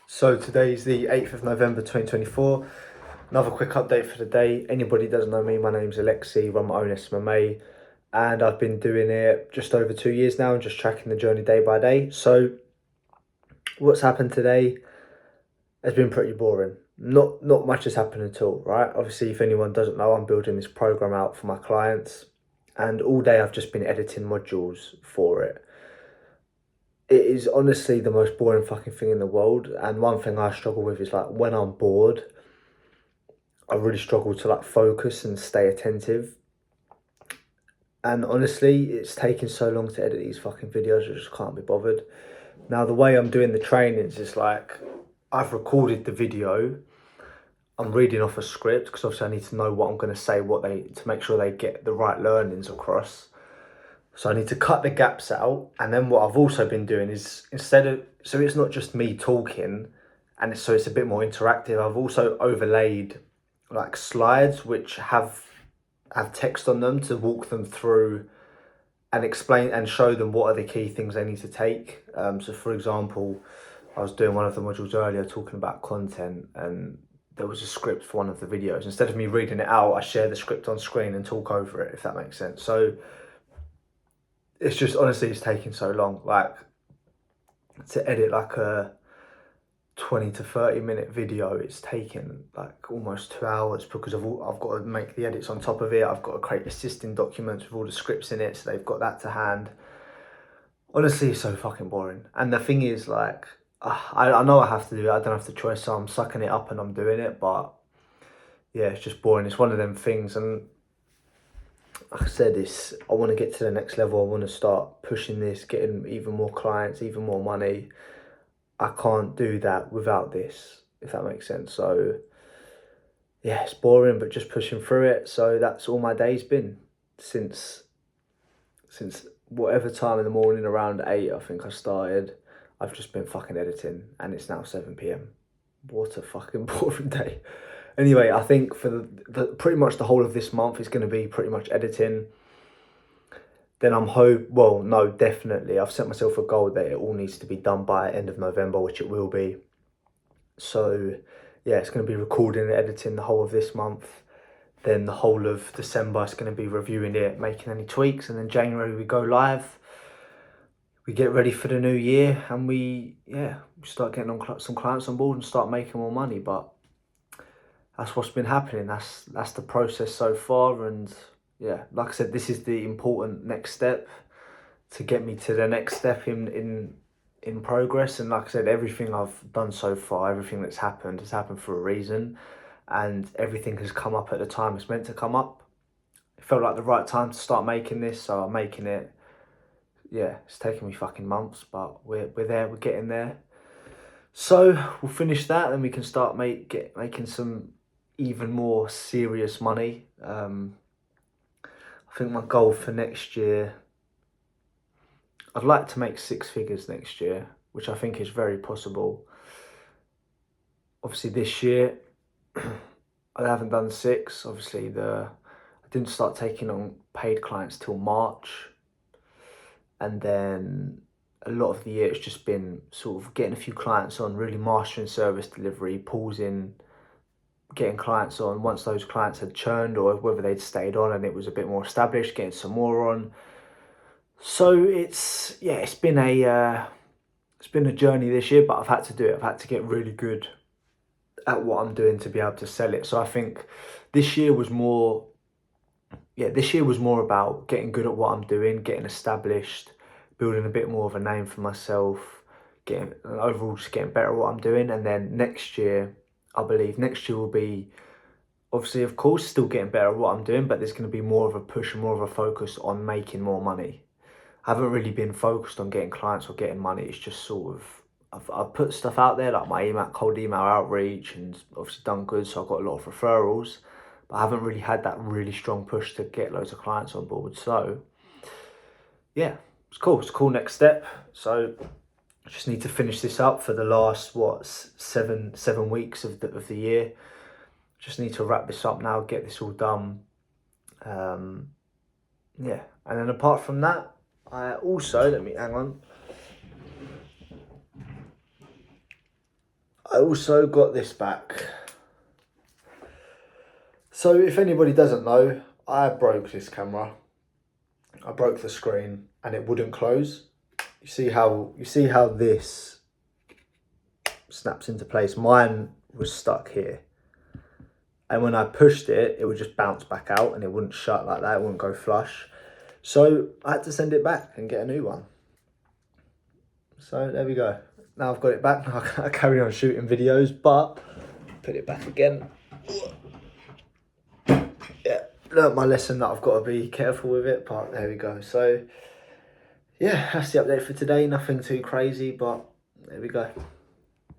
So today's the 8th of November 2024. Another quick update for the day. Anybody doesn't know me, my name's Alexi, run my own SMMA, and I've been doing it just over 2 years now and just tracking the journey day by day. So what's happened today has been pretty boring. Not much has happened at all, right? Obviously, if anyone doesn't know, I'm building this program out for my clients, and all day I've just been editing modules for it. It is honestly the most boring fucking thing in the world. And one thing I struggle with is like when I'm bored, I really struggle to like focus and stay attentive. And honestly, it's taking so long to edit these fucking videos, I just can't be bothered. Now, the way I'm doing the trainings is like I've recorded the video. I'm reading off a script because obviously I need to know what I'm going to say, to make sure they get the right learnings across. So I need to cut the gaps out. And then what I've also been doing is so it's not just me talking so it's a bit more interactive. I've also overlaid like slides which have text on them to walk them through and explain and show them what are the key things they need to take. So for example, I was doing one of the modules earlier talking about content, and there was a script for one of the videos. Instead of me reading it out, I share the script on screen and talk over it, if that makes sense. So it's just honestly it's taking so long, like to edit like a 20 to 30 minute video. It's taken like almost 2 hours because I've got to make the edits on top of it. I've got to create assisting documents with all the scripts in it, so they've got that to hand. Honestly, it's so fucking boring. And the thing is, like, I know I have to do it. I don't have the choice, so I'm sucking it up and I'm doing it. But yeah, it's just boring. It's one of them things. And like I said, I want to get to the next level. I want to start pushing this, getting even more clients, even more money. I can't do that without this, if that makes sense. So yeah, it's boring, but just pushing through it. So that's all my day's been since whatever time in the morning, around 8, I think I started. I've just been fucking editing, and it's now 7 p.m. What a fucking boring day. Anyway, I think for the pretty much the whole of this month is going to be pretty much editing. Then well, no, definitely. I've set myself a goal that it all needs to be done by end of November, which it will be. So yeah, it's going to be recording and editing the whole of this month. Then the whole of December, it's going to be reviewing it, making any tweaks. And then January, we go live. We get ready for the new year, and we start getting on some clients on board and start making more money. But that's what's been happening. That's the process so far. And yeah, like I said, this is the important next step to get me to the next step in progress. And like I said, everything I've done so far, everything that's happened has happened for a reason, and everything has come up at the time it's meant to come up. It felt like the right time to start making this, so I'm making it. Yeah, it's taken me fucking months, but we're there, we're getting there. So we'll finish that, and we can start making some even more serious money. I think my goal for next year, I'd like to make 6 figures next year, which I think is very possible. Obviously this year, I haven't done 6. Obviously I didn't start taking on paid clients till March. And then a lot of the year it's just been sort of getting a few clients on, really mastering service delivery, pausing, getting clients on. Once those clients had churned, or whether they'd stayed on and it was a bit more established, getting some more on. So it's been a journey this year, but I've had to do it. I've had to get really good at what I'm doing to be able to sell it. So I think this year was more about getting good at what I'm doing, getting established, building a bit more of a name for myself, overall just getting better at what I'm doing. And then next year, I believe next year will be, obviously, of course, still getting better at what I'm doing, but there's going to be more of a push and more of a focus on making more money. I haven't really been focused on getting clients or getting money. It's just sort of, I've put stuff out there like my cold email outreach, and obviously done good, so I've got a lot of referrals, but I haven't really had that really strong push to get loads of clients on board. So yeah, it's cool. It's a cool next step. So I just need to finish this up for the last 7 weeks of the year. Just need to wrap this up now, get this all done. Yeah, and then apart from that, I also, hang on. I also got this back. So if anybody doesn't know, I broke this camera. I broke the screen and it wouldn't close. You see how this snaps into place? Mine was stuck here. And when I pushed it, it would just bounce back out and it wouldn't shut like that. It wouldn't go flush. So I had to send it back and get a new one. So there we go. Now I've got it back. Now I carry on shooting videos, but put it back again. Yeah, learned my lesson that I've got to be careful with it, but there we go. So yeah, that's the update for today. Nothing too crazy, but there we go.